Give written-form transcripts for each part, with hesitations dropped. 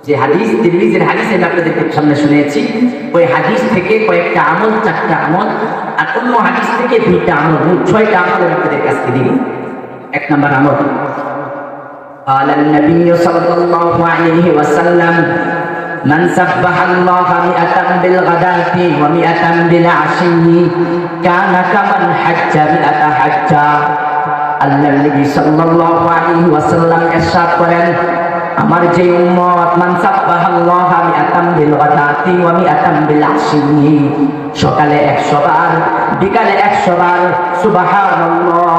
যে হাদিস, তিরমিজির হাদিস আমি আপনাদেরকে সামনে শুনিয়েছি, ওই হাদিস থেকে কয়েকটা আমল, 4টা আমল, আর অন্য হাদিস থেকে 2টা আমল, মোট 6টা আমল আমি আপনাদের কাছে দিব। 1 নম্বর আমল, قال النبي صلى الله عليه وسلم من سبح الله 100 بالغداة و100 بالعشي كان كمن حج 100 حجة। আল্লাহ নবী সাল্লাল্লাহু আলাইহি ওয়াসাল্লাম ইরশাদ করেন, আমার যে উম্মত মান সাব্বাহাল্লাহ 100 বিল গাদাতি ওয়া 100 বিল আশি, সকালে 100 বার, বিকালে 100 বার সুবহানাল্লাহ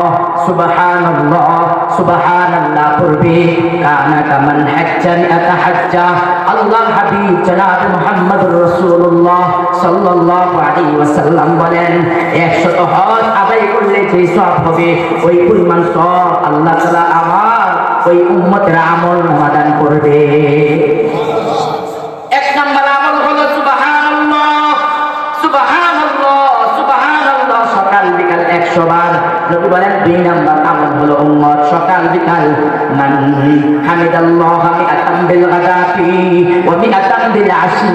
সুবহানাল্লাহ সুবহানাল্লাহ পড়বে, কানা কামান হাজ্জা 100 হাজ্জা। আল্লাহর হাবিব জনাব মুহাম্মদুর রাসূলুল্লাহ সাল্লাল্লাহু আলাইহি ওয়াসাল্লাম বলেন, 100 হজ আদায় করলে যে সওয়াব হবে, ওই পরিমাণ সওয়াব আল্লাহ তাআলা আমার ওই উম্মতের আমল সমাধান করবে। 1 নম্বর আমল হলো সুবহানাল্লাহ সুবহানাল্লাহ সুবহানাল্লাহ, সকাল বিকাল 100 বার। নবী বলেন 2 নম্বর আমল হলো উম্মত সকাল বিকাল মান হামিদাল্লাহ 100 বিল গাদাতি ওয়া 100 বিল আশি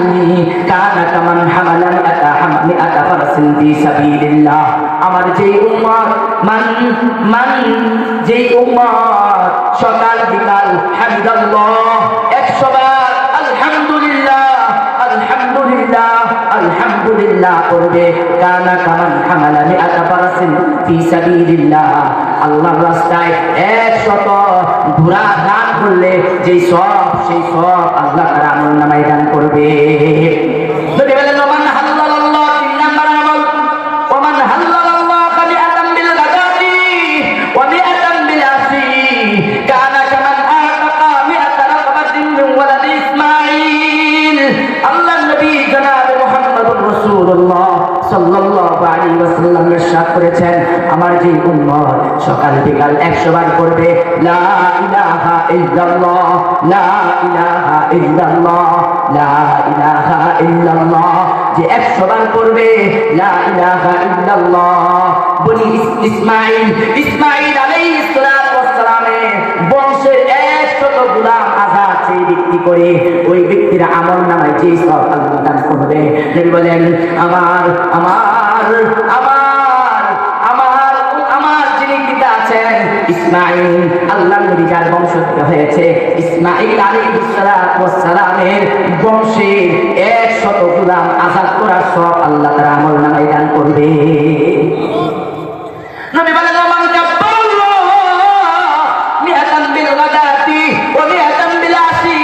কানা কামান হামালা 100 ফারসিন ফি সাবিলিল্লাহ। আমার যেই উম্মত যেই উম্মত সকাল বিকাল হামিদাল্লাহ 100 বার আলহামদুলিল্লাহ আলহামদুলিল্লাহ আলহামদুলিল্লাহ করবে, কানা কামান হামালা 100 ফারসিন ফি সাবিলিল্লাহ, আল্লাহর রাস্তায় 100 ঘোড়া দান করলে যেই সওয়াব, সেই সওয়াব আল্লাহ তাআলা আমলনামায় দান করবে। যদি বলেন ওমান হাল্লাল্লাহ 3 নম্বর আমল, ওমান হাল্লাল্লাহ 100 বিল গাদাতি ওয়া 100 বিল আশি কানা কামান আতাকা 100 রাকাবাতিন মিন ওয়ালাদ ইসমাঈল। আল্লাহর নবী জনাব মুহাম্মদুর রাসূলুল্লাহ সাল্লাল্লাহু আলাইহি ওয়াসাল্লাম ইরশাদ করেছেন, আমার যে উম্মত সকাল বিকাল 100 বার করবে লা ইলাহা ইল্লাল্লাহ লা ইলাহা ইল্লাল্লাহ লা ইলাহা ইল্লাল্লাহ, যে 100 বার করবে লা ইলাহা ইল্লাল্লাহ, বনি ইসমাঈল আলাইহিস সালাতু ওয়াস সালামের বংশের 100 গোলাম আযাদ সেই ব্যক্তি করে ওই ব্যক্তির আমলনামায় যে সওয়াব আল্লাহ দান করবে। নবী বলেন, আমার আমার আমার আমার আমার যিনি পিতা আছেন ইসমাঈল, আল্লাহর নবী যার বংশ থেকে হয়েছে, ইসমাঈল আলাইহিস সালাতু ওয়াস সালামের বংশের 100 গোলাম আযাদ করার সওয়াব আল্লাহ তাআলা আমলনামায় দান করবে। নবী বলেন, মান কাব্বারাল্লাহ 100 বিল গাদাতি ওয়া 100 বিল আশি।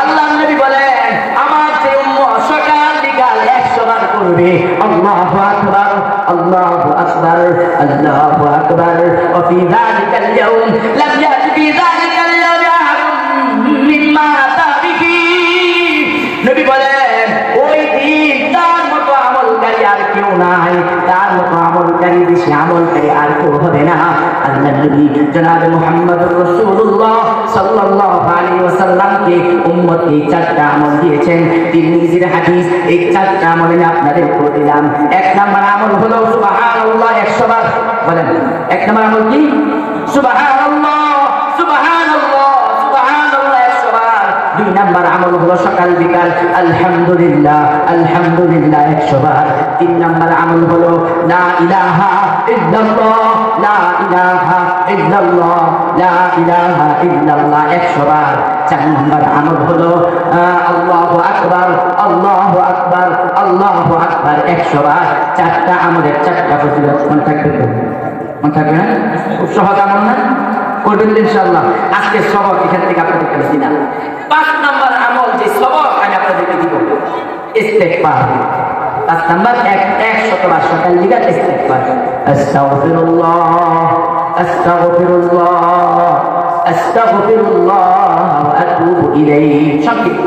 আল্লাহর নবী বলেন, আমার যে উম্মত সকাল বিকাল 100 বার করবে আল্লাহু আকবার আল্লাহু আকবার আল্লাহু আকবার ওয়া ফি যালিকাল ইয়াউম লাম ইয়াতি ফি যালিকাল ইয়াউম আহাদুন মিম্মা আতা বিহি। নবী বলেন, ওই দিন তার মতো আমলকারী আর কেউ নাই, তার মতো আমলকারী, বেশি আমলকারী আর কেউ হবে না। আল্লাহর নবী জনাব মুহাম্মদুর রাসূলুল্লাহ সাল্লাল্লাহু আলাইহি ওয়াসাল্লামকে উম্মতকে 4টা আমল দিয়েছেন, তিরমিজির হাদিস। এই 4টা আমল আমি আপনাদের করে দিলাম। 1 নম্বর আমল হলো সুবহানাল্লাহ 100 বার বলেন। 1 নম্বর আমল কি? সুবহানাল্লাহ সুবহানাল্লাহ সুবহানাল্লাহ 100 বার। 2 নম্বর আমল হলো সকাল বিকাল আলহামদুলিল্লাহ আলহামদুলিল্লাহ 100 বার। 3 নম্বর আমল হলো লা ইলাহা ইল্লাল্লাহ লা ইলাহা ইল্লাল্লাহ লা ইলাহা ইল্লাল্লাহ 100 বার। 4 নম্বর আমল হলো আল্লাহু আকবার আল্লাহু আকবার আল্লাহু আকবার 100 বার। 4টা আমলের 4টা ফজিলত। মনে থাকবে তো? মনে থাকবে না? খুব সহজ আমল না? করবেন ইনশাআল্লাহ। আজকে সবক এখান থেকে আপনাদেরকে দিলাম। 5 নম্বর আমল যে সবক আমি আপনাদেরকে দিব, ইস্তেগফার। 5 নম্বর 100 বার সকাল বিকাল ইস্তেগফার। আস্তাগফিরুল্লাহ আস্তাগফিরুল্লাহ আস্তাগফিরুল্লাহ ওয়া আতুবু ইলাইহি। সংক্ষিপ্ত,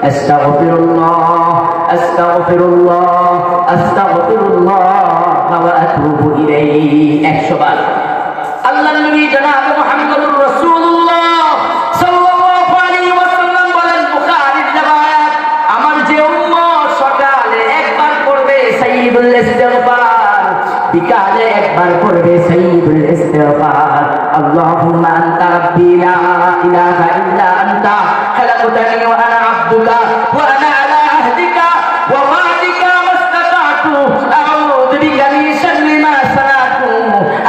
আস্তাগফিরুল্লাহ আস্তাগফিরুল্লাহ আস্তাগফিরুল্লাহ ওয়া আতুবু ইলাইহি 100 বার। আল্লাহর নবী জনাব মুহাম্মদুর রাসূলুল্লাহ সাল্লাল্লাহু আলাইহি ওয়াসাল্লাম বলেন, বুখারীর riwayat, আমার যে উম্মত সকালে 1 বার পড়বে সাইয়্যিদুল ইস্তিগফার, বিকালে 1 বার পড়বে সাইয়্যিদুল ইস্তিগফার। আল্লাহুম্মা আনতা রাব্বি লা ইলাহা ইল্লা আনতা খালাকতানি وأنا عبدك وأنا على عهدك ووعدك ما استطعت أعوذ بك من شر ما صنعت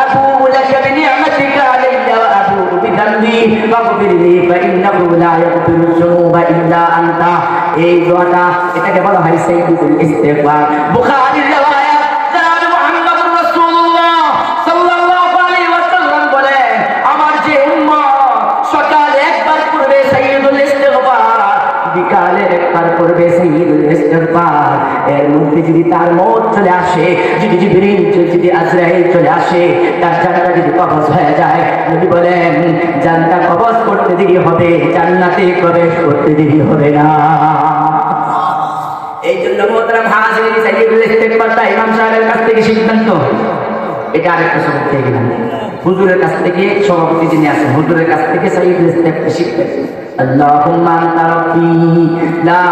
أبوء لك بنعمتك علي وأبوء بذنبي فاغفر لي فإنه لا يغفر الذنوب إلا أنت এই দোয়াটা এটাকে বলা হয় সাইয়্যিদুল ইস্তিগফার বুখারীর riwayat জনাব মুহাম্মদুর রাসূলুল্লাহ সাল্লাল্লাহু আলাইহি ওয়াসাল্লাম বলেন আমার যে উম্মত সকালে একবার পড়বে সাইয়্যিদুল ইস্তিগফার বিকালে একবার পড়বে সাইয়্যিদুল ইস্তিগফার এর মধ্যে যদি তার মওত চলে আসে যদি জিবরিল যদি আজরাইল চলে আসে তার জানটা যদি কবজ হয়ে যায় নবী বলেন জানটা কবজ করতে দেরি হবে জান্নাতে প্রবেশ করতে দেরি হবে না এই জন্য মোহতারাম হাজিরিন সাইয়্যিদুল ইস্তিগফারটা ইমাম সাহেবের কাছ থেকে সিদ্ধান্ত এটা আরেকটা সবক থেকে গেলাম হুজুরের কাছ থেকে সভাপতি যিনি আছেন হুজুরের কাছ থেকে সাইয়্যিদুল ইস্তিগফার শিখতে আল্লাহুম্মা আনতা রাব্বি লা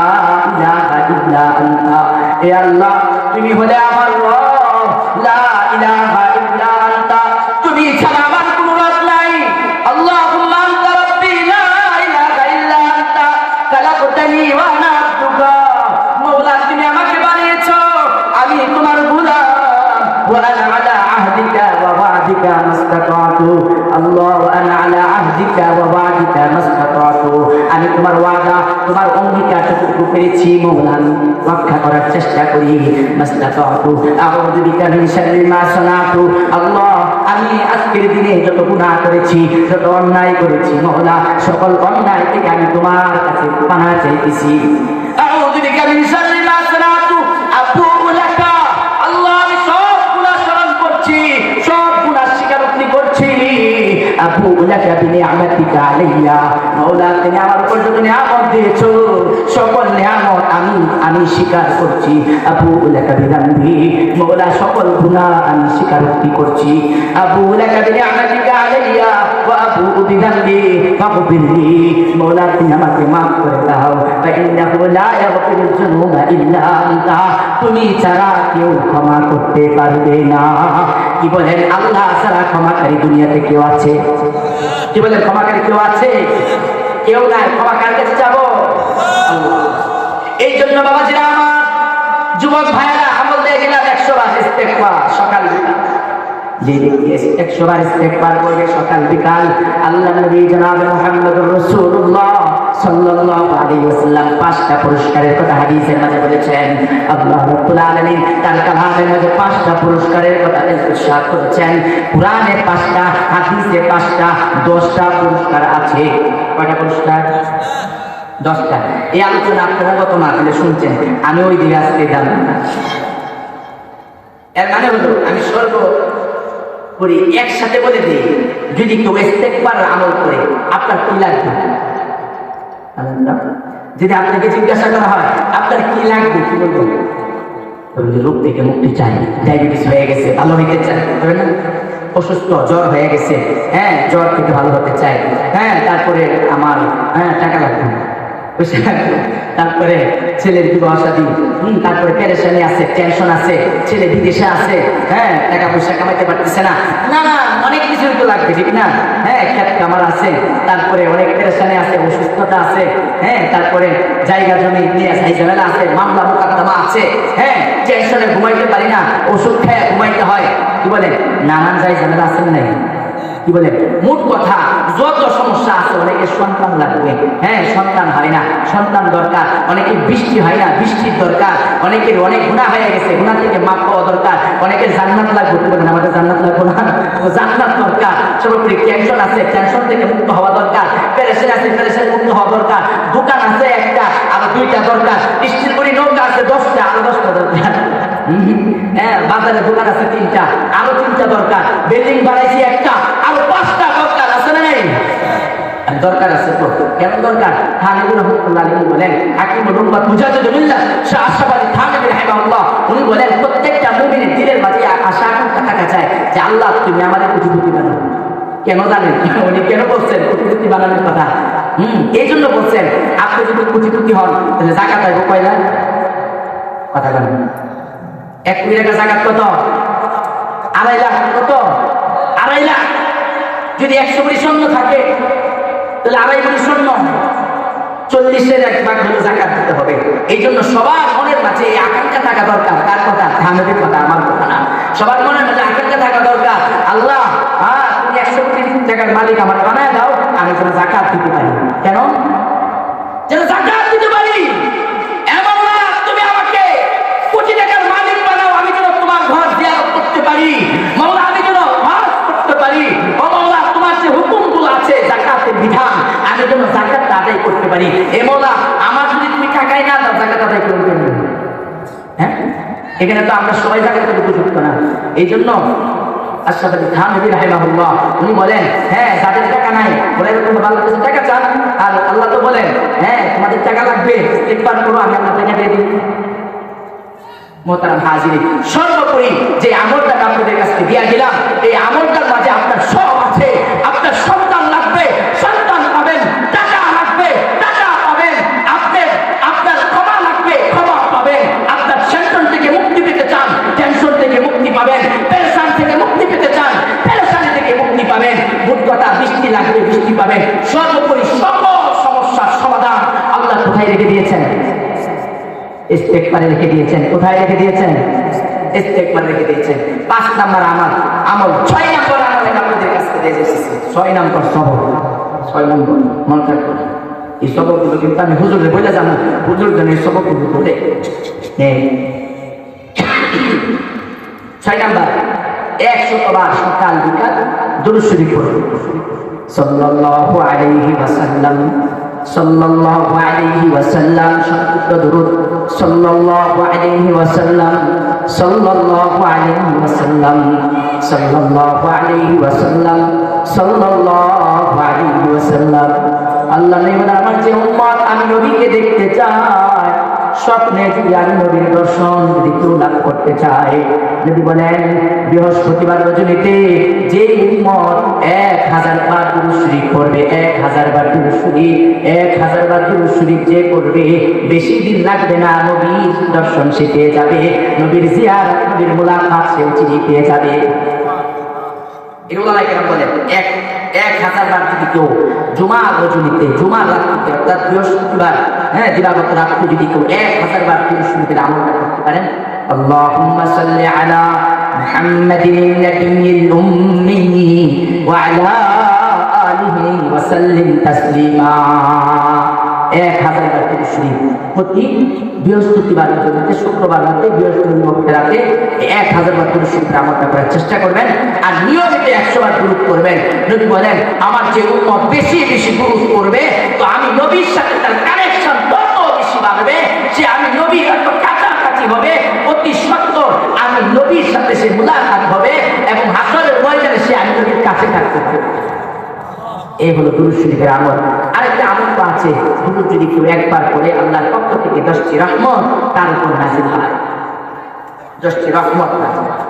ইলাহা ইল্লা আনতা হে আল্লাহ তুমি হলে আমার রব লা ইলাহা ইল্লা আনতা তুমি ছাড়া আমার কোনো রব নাই আল্লাহুম্মা আনতা রাব্বি লা ইলাহা ইল্লা আনতা খালাকতানি ওয়া আনা আবদুকা মাওলা তুমি আমাকে বানিয়েছো আমি তোমার গোলাম ওয়া আনা আলা আহদিকা ওয়া ওয়া'দিকা মাসতাতা'তু আল্লাহ ওয়া আনা আলা আহদিকা ওয়া ওয়া'দিকা মাসতাতা'তু আমি তোমার ওয়াদা তোমার অঙ্গীকার যতটুকু পেরেছি মাওলা রক্ষা করার চেষ্টা করি মাসতাতা'তু আউযু বিকা মিন শাররি মা সানাতু আল্লাহ আমি আজকের দিনে যত গুনাহ করেছি যত অন্যায় করেছি মাওলা সকল অন্যায় থেকে আমি তোমার কাছে পানাহ চাইতেছি আউযু বিকা মিন শাররি মা সানাতু আবুউ লাকা আল্লাহ আমি সব গুনাহ স্মরণ করছি সব গুনাহ স্বীকারোক্তি করছি আবুউ লাকা বিনিআমাতিকা আলাইয়া মাওলা তুমি আমার উপর যত নিয়ামত দিয়েছো সকল নিয়ামত আমি স্বীকার করছি আবুউ লাকা বিযামবি মাওলা সকল গুনাহ আমি স্বীকারোক্তি করছি আবুউ লাকা বিনিআমাতিকা আলাইয়া ওয়া আবুউ বিযামবি ফাগফিরলি মাওলা তুমি আমাকে maaf করে দাও ফাইন্নাহু লা ইয়াগফিরুয যুনুবা ইল্লা আনতা তুমি ছাড়া কেউ ক্ষমা করতে পারবে না কি বলেন আল্লাহ ছাড়া ক্ষমাকারী দুনিয়াতে কেউ আছে কি বলেন ক্ষমাকারী কেউ আছে কেউ নাই ক্ষমা কার কাছে যাবো আল্লাহ এই জন্য বাবাজিরা আমার যুবক ভাইরা আমল দিয়ে গেলাম 100 বার ইস্তেগফার সকাল বিকাল যে ব্যক্তি 100 বার ইস্তেগফার করবে সকাল বিকাল আল্লাহ নবী জনাব মুহাম্মদুর রাসূলুল্লাহ সাল্লাল্লাহু আলাইহি ওয়াসাল্লাম 5টা পুরস্কারের কথা হাদিসের মাঝে বলেছেন আল্লাহ রাব্বুল আলামিন তার কালামের মধ্যে 5টা পুরস্কারের কথা ইরশাদ করেছেন কুরআনে 5টা হাদিসে 5টা 10টা পুরস্কার আছে কয়টা পুরস্কার 10টা এই আলোচনা আপনারা কত মাহফিলে শুনছেন আমি ওই দিকে আজকে যাব এর মানে হলো আমি সর্বোপরি একসাথে বলে দিই যদি কেউ ইস্তেগফার আমল করে আপনার কি লাগবে যদি আপনাকে জিজ্ঞাসা করা হয় আপনার কি লাগবে কি বলবেন রোগ থেকে মুক্তি চাই ডায়াবেটিস হয়ে গেছে ভালো হইতে চাই না অসুস্থ জ্বর হয়ে গেছে হ্যাঁ জ্বর থেকে ভালো হতে চাই হ্যাঁ তারপরে আমার টাকা লাগবে তারপরে ছেলের বিবাহ শাদী তারপরে পেরেশানি আছে টেনশন আছে ছেলে বিদেশে আছে হ্যাঁ টাকা পয়সা কামাইতে পারতেছে না না না অনেক কিছু তো লাগবে ঠিক না হ্যাঁ ক্ষেত কামার আছে তারপরে অনেক পেরেশানি আছে অসুস্থতা আছে হ্যাঁ তারপরে জায়গা জমি নিয়ে ঝামেলা আছে মামলা মোকদ্দমা আছে হ্যাঁ টেনশনে ঘুমাইতে পারি না ওষুধ খেয়ে ঘুমাইতে হয় কি বলে নানান ঝামেলা আছে না কি বলে মোট কথা যত সমস্যা আছে অনেকের সন্তান লাগবে হ্যাঁ সন্তান হয় না সন্তান দরকার অনেকের বৃষ্টি হয় না বৃষ্টির দরকার অনেকের অনেক গুনাহ হয়ে গেছে গুনাহ থেকে মাফ পাওয়া দরকার অনেকের জান্নাত লাগবে কি বলেন আমাদের জান্নাত লাগবে না জান্নাত দরকার সর্বোপরি টেনশন আছে টেনশন থেকে মুক্ত হওয়া দরকার পেরেশানি আছে পেরেশানি মুক্ত হওয়া দরকার দোকান আছে একটা আরো 2টা দরকার স্টিল করে নৌকা আছে 10টা আরো 10টা দরকার হ্যাঁ বাজারে দোকান আছে 3টা আরো 3টা দরকার বিল্ডিং বানাইছি একটা আরো 5টা দরকার আছে না নাই দরকার আছে তো কেন দরকার থানিবুর রহমাতুল্লাহ আলাইহি বলেন হাকিমুল উম্মাত মুজাদ্দিদুল্লাহ শাহ আশরাফ আলী থানভী রাহিমাহুল্লাহ উনি বলেন প্রত্যেকটা মুমিনের দিলের মাঝে আশা আকাঙ্ক্ষা থাকা চায় যে আল্লাহ তুমি আমাদের কোটিপতি বানাও কেন জানেন উনি কেন বলছেন কোটিপতি বানানোর কথা এই জন্য বলছেন আপনি যদি কোটিপতি হন তাহলে যাকাত আইব কয়লা কথা বলেন 1 কোটি টাকা যাকাত কত 2.5 লাখ কত 2.5 লাখ যদি 100 কোটি স্বর্ণ থাকে তাহলে 2.5 কোটি স্বর্ণ 40-এর 1 ভাগ হলো যাকাত দিতে হবে। এই জন্য সবার মনের মাঝে এই আকাঙ্ক্ষা থাকা দরকার। কার কথা? থানবীর কথা, আমার কথা না। সবার মনের মাঝে আকাঙ্ক্ষা থাকা দরকার, আল্লাহ তুমি 100 কোটি টাকার মালিক আমার বানায় দাও, আমি যেন যাকাত দিতে পারি। কেন? যেন যাকাত দিতে পারি। এমন না তুমি আমাকে কোটি টাকার মালিক বানাও, আমি যেন তোমার ঘর জিয়ারত করতে পারি। মাওলা আমি যেন হজ করতে পারি। ও মাওলা তোমার যে হুকুমগুলো আছে যাকাতের বিধান, আমি যেন যাকাতটা আদায় করতে পারি। এ মাওলা আমার যদি তুমি টাকাই না দাও, যাকাত আদায় করবে না। হ্যাঁ, এখানে তো আমরা সবাই যাকাতের উপযুক্ত না। এই জন্য আশরাফ আলী থানভী রাহিমাহুল্লাহ উনি বলেন, হ্যাঁ যাদের টাকা নাই ওরা এরকম আল্লাহর কাছে টাকা চান, আর আল্লাহ তো বলেন হ্যাঁ তোমাদের টাকা লাগবে ইস্তেগফার করো, আমি আপনার টাকা দিয়ে দিই। মোহতারাম হাজিরিন, সর্বোপরি যে আমলটা আপনাদের কাছে দিয়ে দিলাম, এই আমলটার মাঝে আপনার সব আছে। আপনার সন্তান লাগবে, সন্তান পাবেন। টাকা লাগবে, টাকা পাবেন। আপনার ক্ষমা লাগবে, ক্ষমা পাবেন। আপনার টেনশন থেকে মুক্তি পেতে চান, টেনশন থেকে মুক্তি পাবেন। পেরেশান থেকে মুক্তি পেতে চান, পেরেশানি থেকে মুক্তি পাবেন। বুদ্ধতা বৃষ্টি লাগবে, বৃষ্টি পাবেন। সর্বোপরি সকল সমস্যার সমাধান আল্লাহ কোথায় রেখে দিয়েছেন? ইস্তেগফারে রেখে দিয়েছেন। কোথায় রেখে দিয়েছেন? ইস্তেগফারে রেখে দিয়েছেন। 5 নাম্বার আমল 6 নাম্বার আমল আপনাদের কাছে দিয়ে এসেছি। 6 নাম্বার সবর। 6 নম্বর মনে রাখবেন। এই সবরগুলো কিন্তু আমি হুজুরে বলে জানো, হুজুর জন্য এই সবরগুলো বলে 6 নাম্বার 100 বার সকাল বিকাল দুরূদ শরীফ পড়ুন। সাল্লাল্লাহু আলাইহি ওয়াসাল্লাম, সাল্লাল্লাহু আলাইহি ওয়াসাল্লাম, সংক্ষিপ্ত দুরূদ। সাল্লাল্লাহু আলাইহি ওয়াসাল্লাম, সাল্লাল্লাহু আলাইহি ওয়াসাল্লাম, সাল্লাল্লাহু আলাইহি ওয়াসাল্লাম, সাল্লাল্লাহু আলাইহি ওয়াসাল্লাম। আল্লাহ নবী আমার যে উম্মত, আমি নবীকে দেখতে চাই, স্বপ্নে যদি আমি নবীর দর্শন যদি কেউ লাভ করতে চাই, যদি বলেন বৃহস্পতিবার রজনীতে যে উম্মত 1000 বার দুরূদ শরীফ পড়বে, 1000 বার দুরূদ শরীফ, 1000 বার দুরূদ শরীফ যে পড়বে, বেশি দিন লাগবে না নবীর দর্শন সে পেয়ে যাবে, নবীর জিয়ারত, নবীর মুলাকাত সে চিনি পেয়ে যাবে। এগুলো কেন বলেন 1000 বার যদি কেউ জুমা রজনীতে, জুমা রাত্রিতে অর্থাৎ বৃহস্পতিবার দিবাগত রাত্রে যদি কেউ 1000 বার দুরূদ শরীফের আমলটা করতে পারেন, আল্লাহুম্মা সাল্লি আলা মুহাম্মাদিন নাবিয়্যিল উম্মি ওয়া আলা আলিহি ওয়া সাল্লিম তাসলিমা। 1000 বার দুরূদ শরীফ প্রতি বৃহস্পতিবার রাতে, শুক্রবার রাতে, বৃহস্পতিবার রাতে 1000 বার দুরূদ শরীফের আমলটা করার চেষ্টা করবেন। আর নিয়মিত 100 বার দুরূদ করবেন। নবী বলেন আমার যে উম্মত বেশি বেশি দুরূদ করবে, তো আমি নবীর সাথে তার কানেকশন তত বেশি বাড়বে, সে আমি নবীর এত কাছাকাছি হবে, অতি সত্তর আমি নবীর সাথে সে মুলাকাত হবে, এবং হাসরের ময়দানে সে আমি নবীর কাছে থাকতে পারবে। এই হলো দুরূদ শরীফের আমল। আরেকটা আমল তো আছে, দুরূদ যদি কেউ একবার করে আল্লাহর পক্ষ থেকে 10টি রহমত তার উপর নাযিল হয়। 10টি রহমত নাযিল হয়।